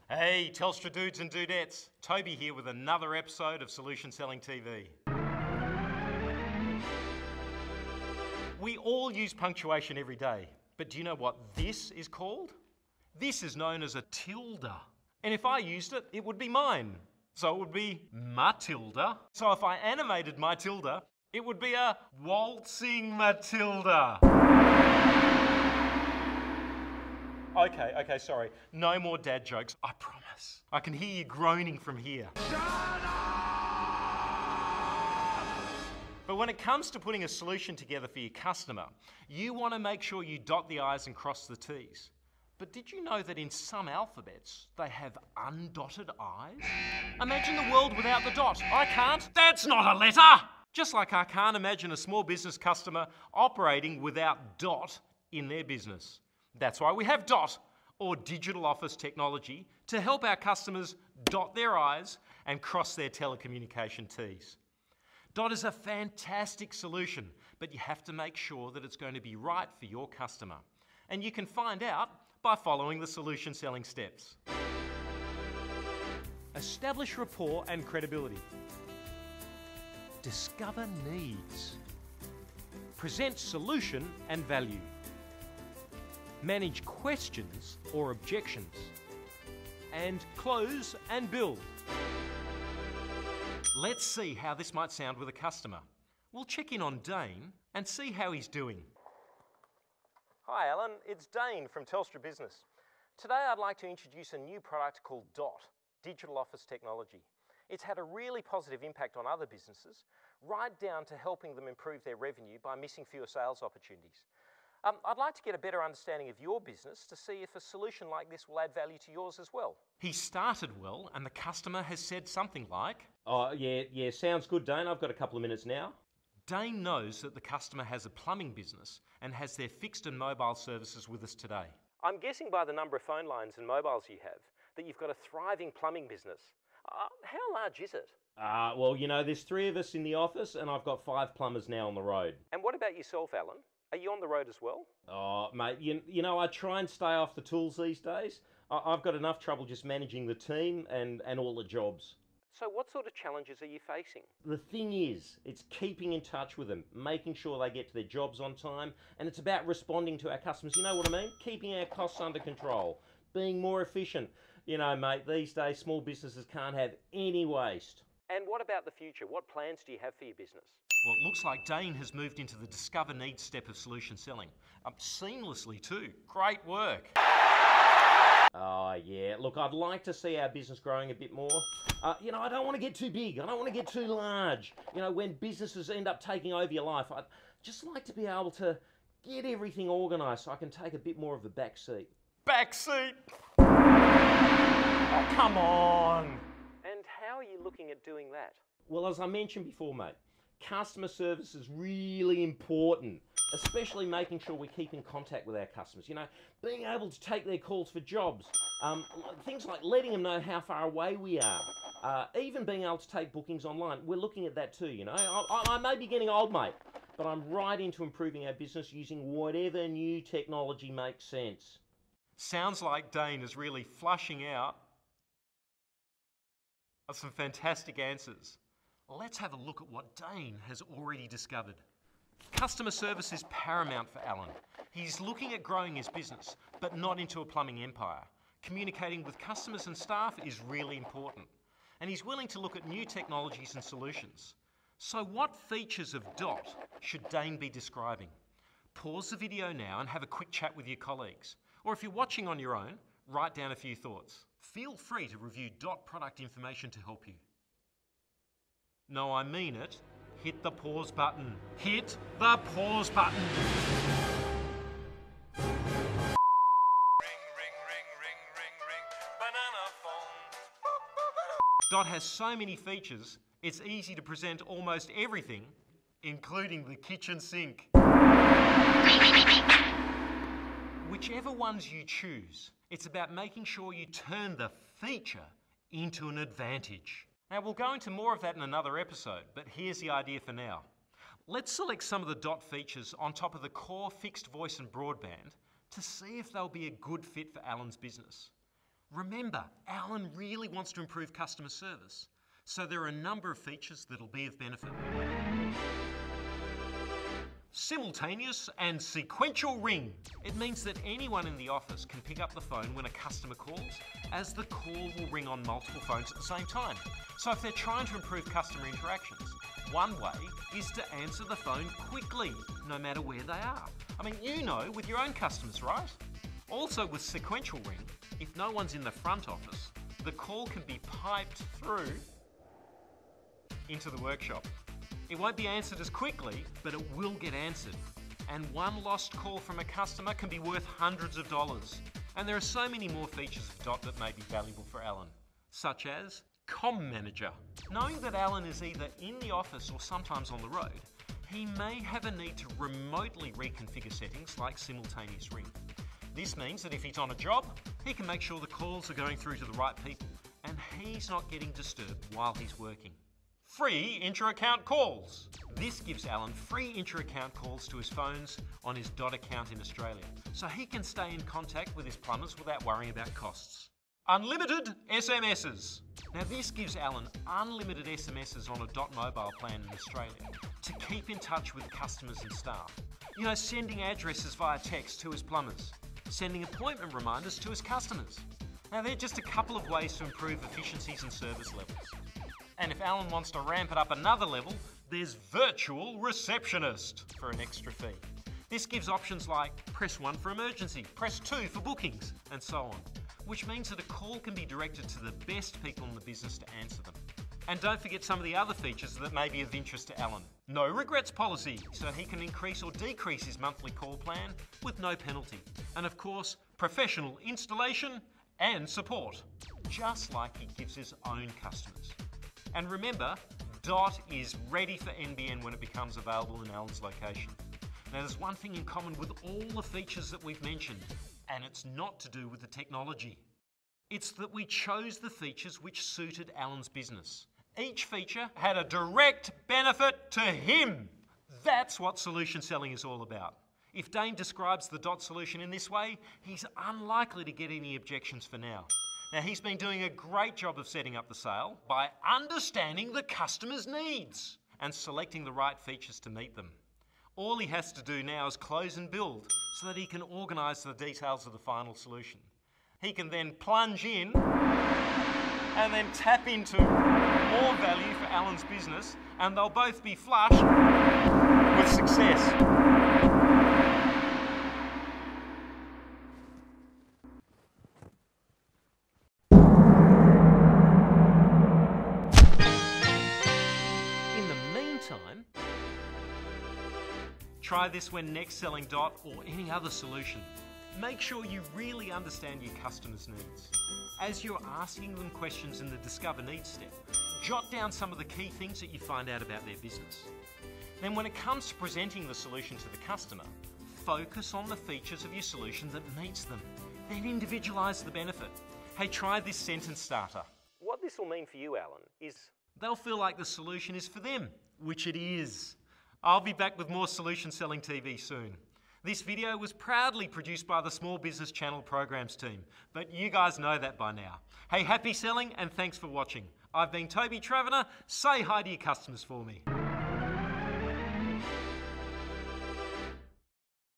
Hey, Telstra dudes and dudettes. Toby here with another episode of Solution Selling TV. We all use punctuation every day, but do you know what this is called? This is known as a tilde. And if I used it, it would be mine. So it would be Matilda. So if I animated my tilde, it would be a waltzing Matilda. Okay, sorry. No more dad jokes, I promise. I can hear you groaning from here. Shut up! But when it comes to putting a solution together for your customer, you want to make sure you dot the I's and cross the T's. But did you know that in some alphabets, they have undotted I's? Imagine the world without the dot. I can't. That's not a letter! Just like I can't imagine a small business customer operating without dot in their business. That's why we have DOT, or Digital Office Technology, to help our customers dot their I's and cross their telecommunication T's. DOT is a fantastic solution, but you have to make sure that it's going to be right for your customer. And you can find out by following the solution selling steps. Establish rapport and credibility. Discover needs. Present solution and value. Manage questions or objections, and close and build. Let's see how this might sound with a customer. We'll check in on Dane and see how he's doing. Hi Alan, it's Dane from Telstra Business. Today I'd like to introduce a new product called DOT, Digital Office Technology. It's had a really positive impact on other businesses, right down to helping them improve their revenue by missing fewer sales opportunities. I'd like to get a better understanding of your business to see if a solution like this will add value to yours as well. He started well and the customer has said something like, "Oh, yeah, sounds good, Dane. I've got a couple of minutes now." Dane knows that the customer has a plumbing business and has their fixed and mobile services with us today. I'm guessing by the number of phone lines and mobiles you have that you've got a thriving plumbing business. How large is it? Well, there's 3 of us in the office and I've got 5 plumbers now on the road. And what about yourself, Alan? Are you on the road as well? Oh, mate, I try and stay off the tools these days. I've got enough trouble just managing the team and all the jobs. So what sort of challenges are you facing? The thing is, it's keeping in touch with them, making sure they get to their jobs on time, and it's about responding to our customers. You know what I mean? Keeping our costs under control, being more efficient. Mate, these days small businesses can't have any waste. And what about the future? What plans do you have for your business? Well, it looks like Dane has moved into the Discover Needs step of solution selling. Seamlessly too. Great work. Oh, yeah. Look, I'd like to see our business growing a bit more. I don't want to get too big. I don't want to get too large. When businesses end up taking over your life, I'd just like to be able to get everything organised so I can take a bit more of the back seat. Back seat? Oh, come on. And how are you looking at doing that? Well, as I mentioned before, mate, customer service is really important, especially making sure we keep in contact with our customers. Being able to take their calls for jobs, things like letting them know how far away we are, even being able to take bookings online. We're looking at that too, I may be getting old, mate, but I'm right into improving our business using whatever new technology makes sense. Sounds like Dane is really flushing out some fantastic answers. Let's have a look at what Dane has already discovered. Customer service is paramount for Alan. He's looking at growing his business, but not into a plumbing empire. Communicating with customers and staff is really important. And he's willing to look at new technologies and solutions. So what features of DOT should Dane be describing? Pause the video now and have a quick chat with your colleagues. Or if you're watching on your own, write down a few thoughts. Feel free to review DOT product information to help you. No, I mean it. Hit the pause button. Hit the pause button. Ring, banana phone. DOT has so many features, it's easy to present almost everything, including the kitchen sink. Whichever ones you choose, it's about making sure you turn the feature into an advantage. Now, we'll go into more of that in another episode, but here's the idea for now. Let's select some of the DOT features on top of the core fixed voice and broadband to see if they'll be a good fit for Alan's business. Remember, Alan really wants to improve customer service, so there are a number of features that'll be of benefit. Simultaneous and sequential ring. It means that anyone in the office can pick up the phone when a customer calls, as the call will ring on multiple phones at the same time. So if they're trying to improve customer interactions, one way is to answer the phone quickly, no matter where they are. I mean, you know with your own customers, right? Also with sequential ring, if no one's in the front office, the call can be piped through into the workshop. It won't be answered as quickly, but it will get answered. And one lost call from a customer can be worth hundreds of dollars. And there are so many more features of DOT that may be valuable for Alan, such as Comm Manager. Knowing that Alan is either in the office or sometimes on the road, he may have a need to remotely reconfigure settings like simultaneous ring. This means that if he's on a job, he can make sure the calls are going through to the right people and he's not getting disturbed while he's working. Free intra-account calls. This gives Alan free intra-account calls to his phones on his DOT account in Australia, so he can stay in contact with his plumbers without worrying about costs. Unlimited SMSs. Now this gives Alan unlimited SMSs on a DOT mobile plan in Australia to keep in touch with customers and staff. You know, sending addresses via text to his plumbers, sending appointment reminders to his customers. Now they're just a couple of ways to improve efficiencies and service levels. And if Alan wants to ramp it up another level, there's Virtual Receptionist for an extra fee. This gives options like press 1 for emergency, press 2 for bookings, and so on, which means that a call can be directed to the best people in the business to answer them. And don't forget some of the other features that may be of interest to Alan. No regrets policy, so he can increase or decrease his monthly call plan with no penalty. And of course, professional installation and support, just like he gives his own customers. And remember, DOT is ready for NBN when it becomes available in Alan's location. Now there's one thing in common with all the features that we've mentioned, and it's not to do with the technology. It's that we chose the features which suited Alan's business. Each feature had a direct benefit to him. That's what solution selling is all about. If Dane describes the DOT solution in this way, he's unlikely to get any objections for now. Now, he's been doing a great job of setting up the sale by understanding the customer's needs and selecting the right features to meet them. All he has to do now is close and build so that he can organise the details of the final solution. He can then plunge in and then tap into more value for Alan's business, and they'll both be flush with success. Try this when next selling DOT or any other solution. Make sure you really understand your customers' needs. As you're asking them questions in the Discover Needs step, jot down some of the key things that you find out about their business. Then when it comes to presenting the solution to the customer, focus on the features of your solution that meets them. Then individualise the benefit. Hey, try this sentence starter. What this will mean for you, Alan, is they'll feel like the solution is for them, which it is. I'll be back with more Solution Selling TV soon. This video was proudly produced by the Small Business Channel Programs team, but you guys know that by now. Hey, happy selling and thanks for watching. I've been Toby Travanner. Say hi to your customers for me.